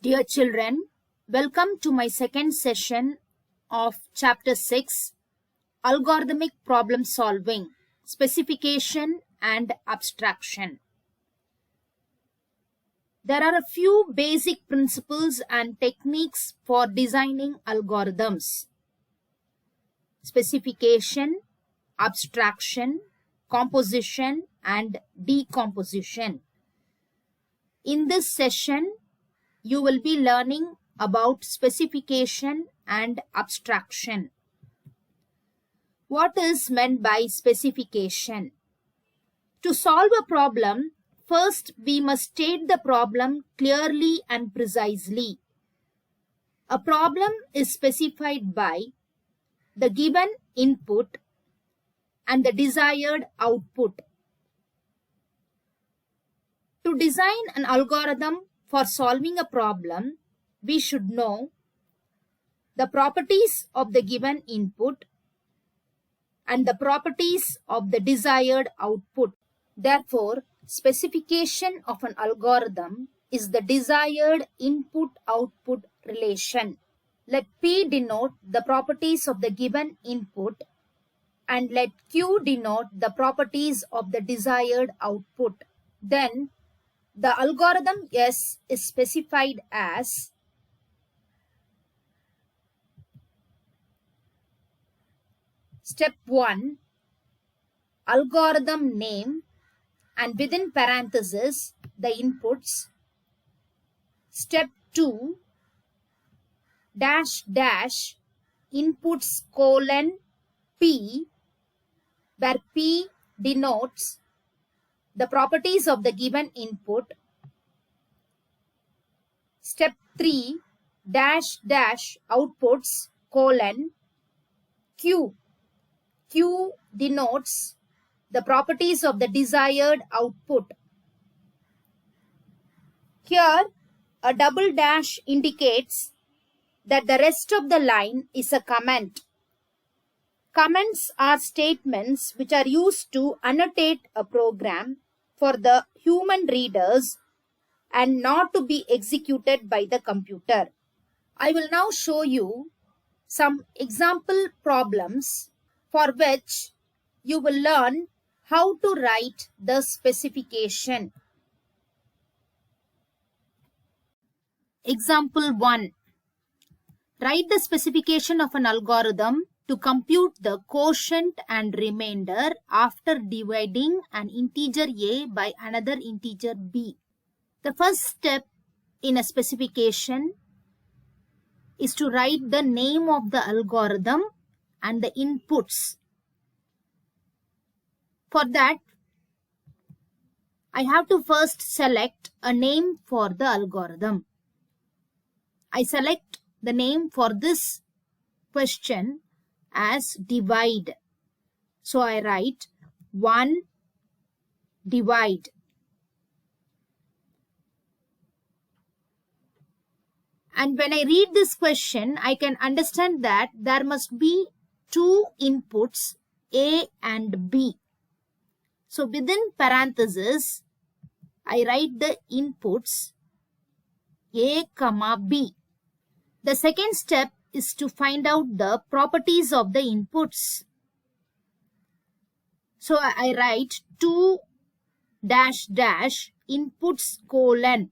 Dear children, welcome to my second session of Chapter 6, Algorithmic Problem Solving, Specification and Abstraction. There are a few basic principles and techniques for designing algorithms: specification, abstraction, composition, and decomposition. In this session, you will be learning about specification and abstraction. What is meant by specification? To solve a problem, first we must state the problem clearly and precisely. A problem is specified by the given input and the desired output. To design an algorithm for solving a problem, we should know the properties of the given input and the properties of the desired output. Therefore, specification of an algorithm is the desired input-output relation. Let P denote the properties of the given input and let Q denote the properties of the desired output. Then, the algorithm S is specified as Step 1, algorithm name, and within parentheses the inputs. Step 2, dash dash inputs colon P, where P denotes the properties of the given input. Step 3, dash dash outputs colon Q. Q denotes the properties of the desired output. Here, a double dash indicates that the rest of the line is a comment. Comments are statements which are used to annotate a program for the human readers and not to be executed by the computer. I will now show you some example problems for which you will learn how to write the specification. Example 1. Write the specification of an algorithm to compute the quotient and remainder after dividing an integer a by another integer b. The first step in a specification is to write the name of the algorithm and the inputs. For that, I have to first select a name for the algorithm. I select the name for this question as divide. So I write 1 divide. And when I read this question, I can understand that there must be two inputs, A and B. So within parentheses, I write the inputs A, B. The second step is to find out the properties of the inputs. So I write 2 dash dash inputs colon.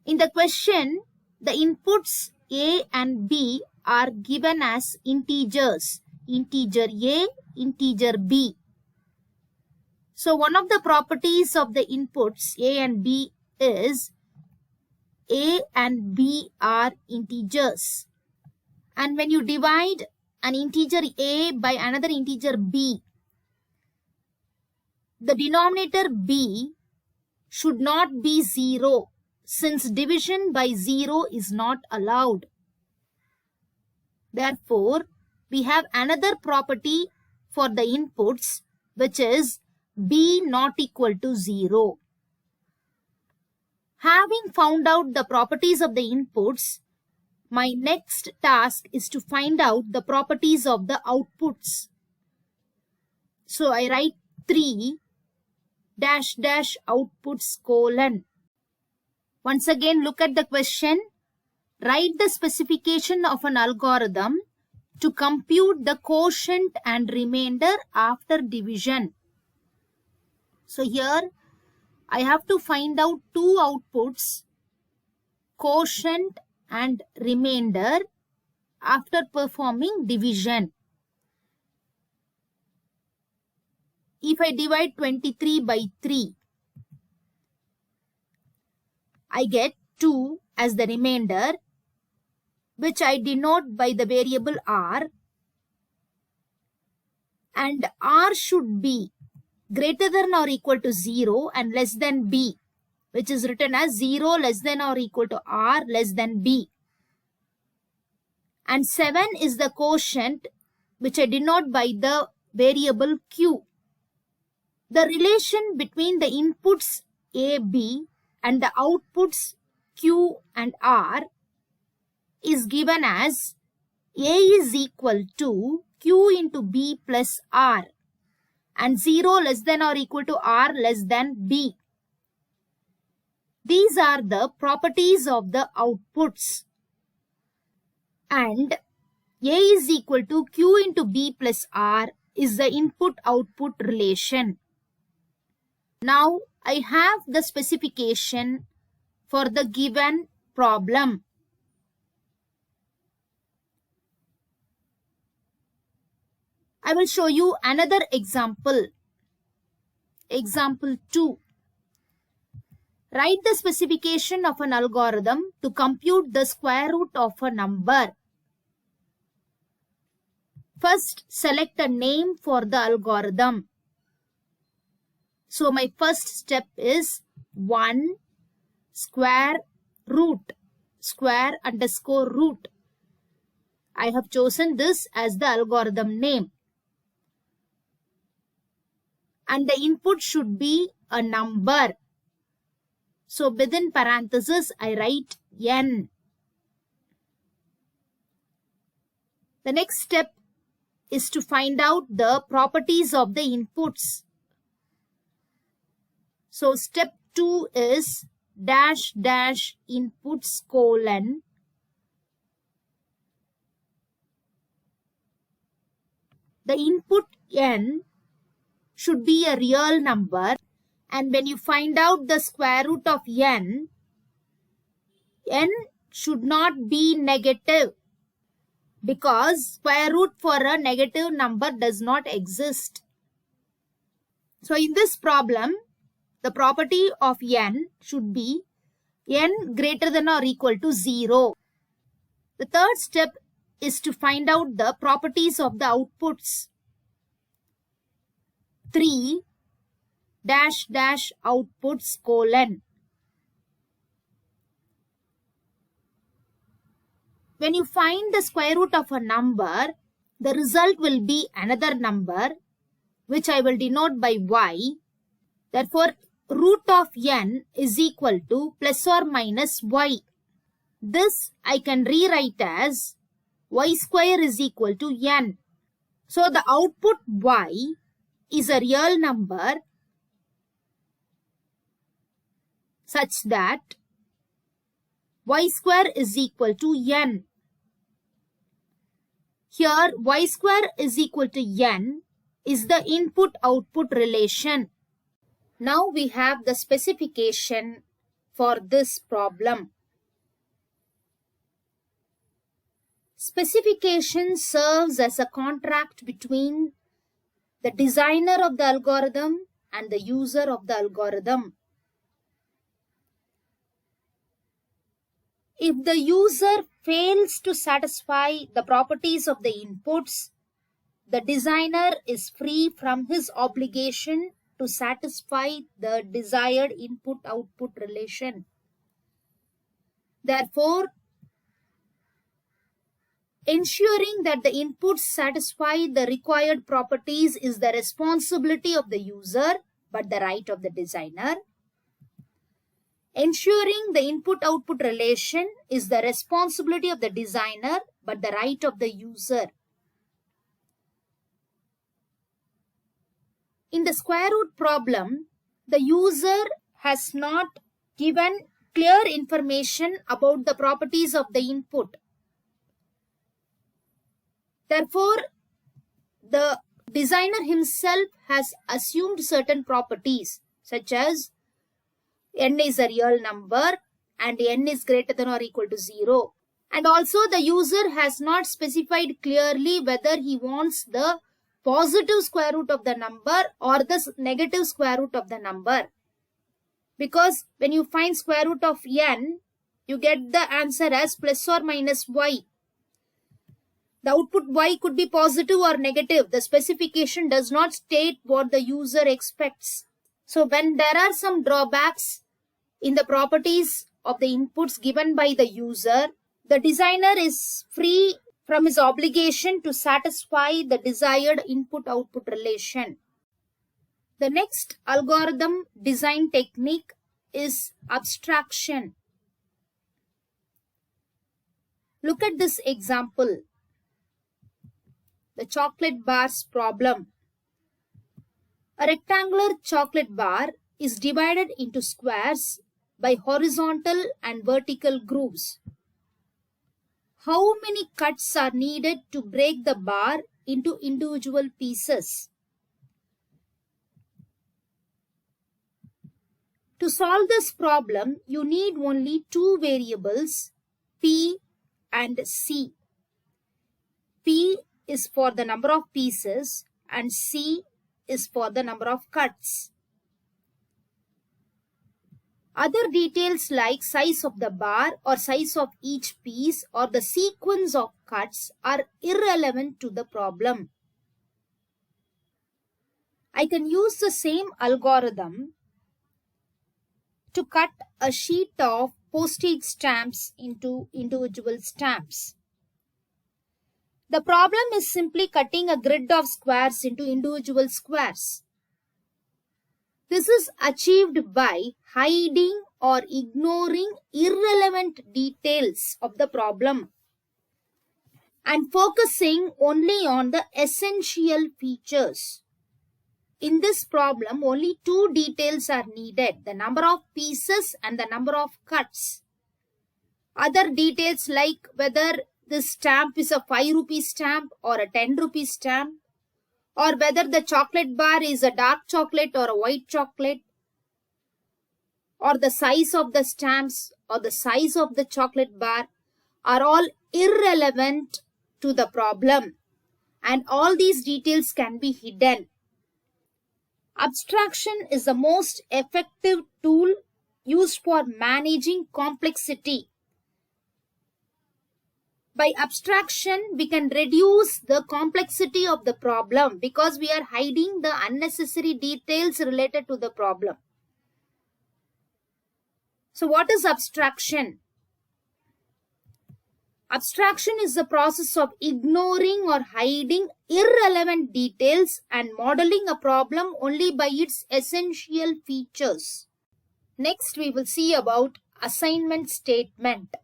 In the question, the inputs A and B are given as integers, integer A, integer B. So one of the properties of the inputs A and B is A and B are integers. And when you divide an integer A by another integer B, the denominator B should not be 0, since division by 0 is not allowed. Therefore, we have another property for the inputs, which is B not equal to 0. Having found out the properties of the inputs, my next task is to find out the properties of the outputs. So I write 3 dash dash outputs colon. Once again, look at the question. Write the specification of an algorithm to compute the quotient and remainder after division. So here I have to find out two outputs, quotient and remainder, after performing division. If I divide 23 by 3, I get 2 as the remainder, which I denote by the variable r, and r should be greater than or equal to 0 and less than b, which is written as 0 less than or equal to r less than b. And 7 is the quotient, which I denote by the variable q. The relation between the inputs a, b and the outputs q and r is given as a is equal to q into b plus r and 0 less than or equal to r less than b. These are the properties of the outputs. And a is equal to q into b plus r is the input-output relation. Now I have the specification for the given problem. I will show you another example. Example 2. Write the specification of an algorithm to compute the square root of a number. First, select a name for the algorithm. So my first step is 1 square root, square underscore root. I have chosen this as the algorithm name. And the input should be a number. So within parentheses, I write n. The next step is to find out the properties of the inputs. So step 2 is dash dash inputs colon the input n should be a real number, and when you find out the square root of n should not be negative, because square root for a negative number does not exist. So in this problem, the property of n should be n greater than or equal to 0. The third step is to find out the properties of the outputs. 3 dash dash outputs colon. When you find the square root of a number, the result will be another number, which I will denote by y. Therefore, root of n is equal to plus or minus y. This I can rewrite as y square is equal to n. So the output y is a real number such that y square is equal to n. Here y square is equal to n is the input-output relation. Now we have the specification for this problem. Specification serves as a contract between the designer of the algorithm and the user of the algorithm. If the user fails to satisfy the properties of the inputs, the designer is free from his obligation to satisfy the desired input-output relation. Therefore, ensuring that the inputs satisfy the required properties is the responsibility of the user, but the right of the designer. Ensuring the input-output relation is the responsibility of the designer, but the right of the user. In the square root problem, the user has not given clear information about the properties of the input. Therefore, the designer himself has assumed certain properties such as n is a real number and n is greater than or equal to 0. And also the user has not specified clearly whether he wants the positive square root of the number or the negative square root of the number. Because when you find square root of n, you get the answer as plus or minus y. The output y could be positive or negative. The specification does not state what the user expects. So when there are some drawbacks in the properties of the inputs given by the user, the designer is free from his obligation to satisfy the desired input-output relation. The next algorithm design technique is abstraction. Look at this example. The chocolate bars problem. A rectangular chocolate bar is divided into squares by horizontal and vertical grooves. How many cuts are needed to break the bar into individual pieces? To solve this problem, you need only two variables, P and C. P is for the number of pieces and C is for the number of cuts. Other details like size of the bar or size of each piece or the sequence of cuts are irrelevant to the problem. I can use the same algorithm to cut a sheet of postage stamps into individual stamps. The problem is simply cutting a grid of squares into individual squares. This is achieved by hiding or ignoring irrelevant details of the problem and focusing only on the essential features. In this problem, only two details are needed, the number of pieces and the number of cuts. Other details like whether this stamp is a 5 rupee stamp or a 10 rupee stamp, or whether the chocolate bar is a dark chocolate or a white chocolate, or the size of the stamps or the size of the chocolate bar are all irrelevant to the problem, and all these details can be hidden. Abstraction is the most effective tool used for managing complexity. By abstraction, we can reduce the complexity of the problem because we are hiding the unnecessary details related to the problem. So what is abstraction? Abstraction is the process of ignoring or hiding irrelevant details and modeling a problem only by its essential features. Next, we will see about assignment statement.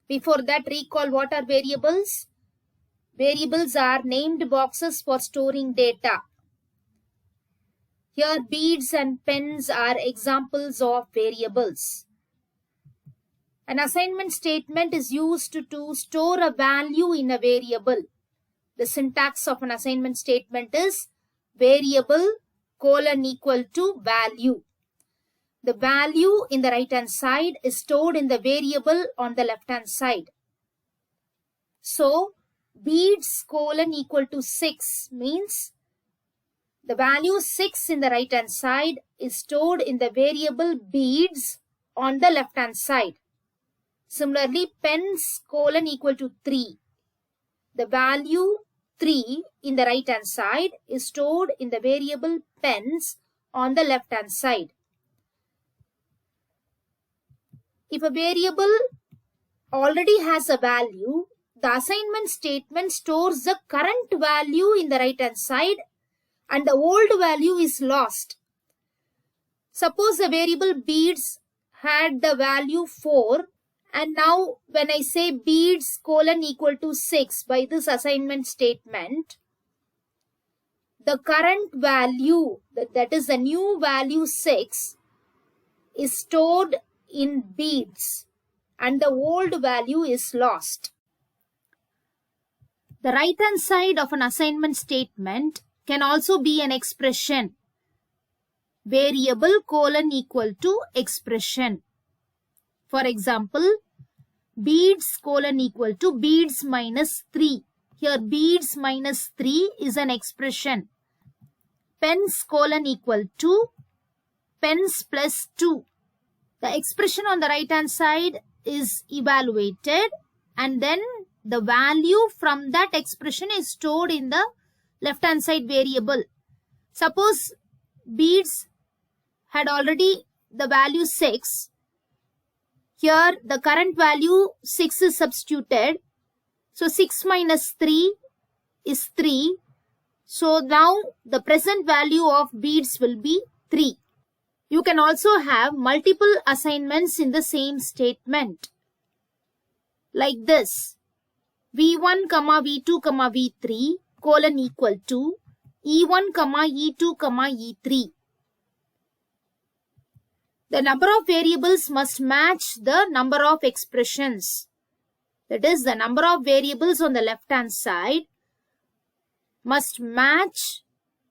Before that, recall what are variables. Variables are named boxes for storing data. Here, beads and pens are examples of variables. An assignment statement is used to store a value in a variable. The syntax of an assignment statement is variable : equal to value. The value in the right hand side is stored in the variable on the left hand side. So, beads : equal to 6 means the value 6 in the right hand side is stored in the variable beads on the left hand side. Similarly, pens : equal to 3. The value 3 in the right hand side is stored in the variable pens on the left hand side. If a variable already has a value, the assignment statement stores the current value in the right hand side and the old value is lost. Suppose the variable beads had the value 4, and now when I say beads : equal to 6 by this assignment statement, the current value, that is the new value 6, is stored in beads and the old value is lost. The right hand side of an assignment statement can also be an expression. Variable colon equal to expression. For example, beads colon equal to beads minus 3. Here beads minus 3 is an expression. Pens colon equal to pens plus 2. The expression on the right hand side is evaluated and then the value from that expression is stored in the left hand side variable. Suppose beads had already the value 6. Here the current value 6 is substituted. So 6 minus 3 is 3. So now the present value of beads will be 3. You can also have multiple assignments in the same statement. Like this. V1, V2, V3 colon equal to E1, E2, E3. The number of variables must match the number of expressions. That is, the number of variables on the left hand side must match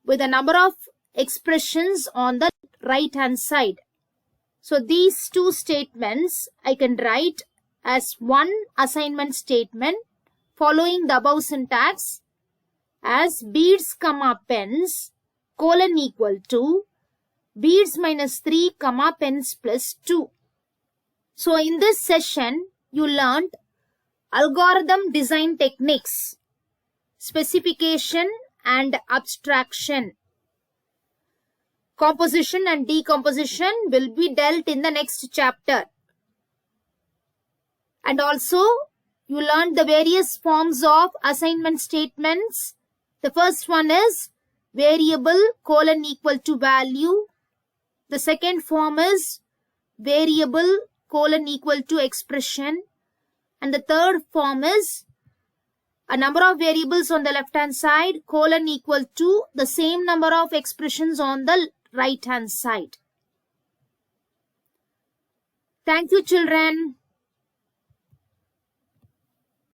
with the number of expressions on the right hand side. So these two statements I can write as one assignment statement following the above syntax as beads pens colon equal to beads minus 3 pens plus 2. So in this session you learned algorithm design techniques, specification and abstraction. Composition and decomposition will be dealt in the next chapter. And also you learned the various forms of assignment statements. The first one is variable colon equal to value. The second form is variable colon equal to expression. And the third form is a number of variables on the left hand side colon equal to the same number of expressions on the right hand side. Thank you, children.